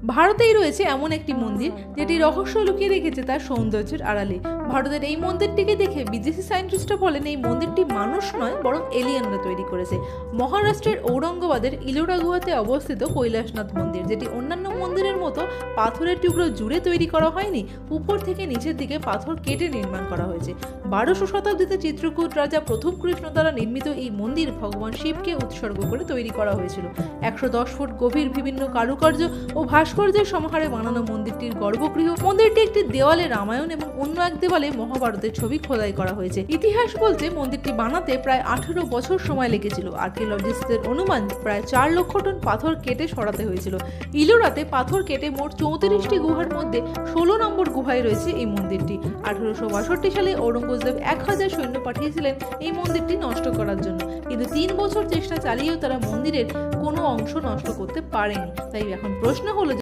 ভারতেই রয়েছে এমন একটি মন্দির যেটি রহস্য লুকিয়ে রেখেছে তার সৌন্দর্যের আড়ালে। ভারতের এই মন্দিরটিকে দেখে বিদেশি সায়েন্টিস্টরা বলেন এই মন্দিরটি মানুষ নয় বরং এলিয়েনরা তৈরি করেছে। মহারাষ্ট্রের ঔরঙ্গাবাদের ইলোরা গুহাতে অবস্থিত কৈলাসনাথ মন্দির, যেটি অন্যান্য মন্দিরের মতো পাথরের টুকরো জুড়ে তৈরি করা হয়নি, উপর থেকে নিচের দিকে পাথর কেটে নির্মাণ করা হয়েছে। 12শো শতাব্দীতে চিত্রকূট রাজা প্রথম কৃষ্ণ দ্বারা নির্মিত এই মন্দির ভগবান শিবকে উৎসর্গ করে তৈরি করা হয়েছিল। 110 ফুট গভীর বিভিন্ন কারুকার্য ও ভাস্কর্যের সমাহারে বানানো মন্দিরটির গর্ভগৃহ। মন্দিরটি একটি দেওয়ালে রামায়ণ এবং অন্য এক দেওয়ালে মহাভারতের ছবি খোদাই করা হয়েছে। ইতিহাস বলতে মন্দিরটি বানাতে প্রায় 18 বছর সময় লেগেছিল। আর্কিওলজিস্টদের অনুমান প্রায় 4 লক্ষ টন পাথর কেটে সরাতে হয়েছিল। ইলোরাতে পাথর কেটে মোট 34টি গুহার মধ্যে 16 নম্বর গুহায় রয়েছে এই মন্দিরটি। 1862 সালে ঔরঙ্গজেব 1000 সৈন্য পাঠিয়েছিলেন এই মন্দিরটি নষ্ট করার জন্য, কিন্তু 3 বছর চেষ্টা চালিয়েও তারা মন্দিরের কোনো অংশ নষ্ট করতে পারেনি। তাই এখন প্রশ্ন হলো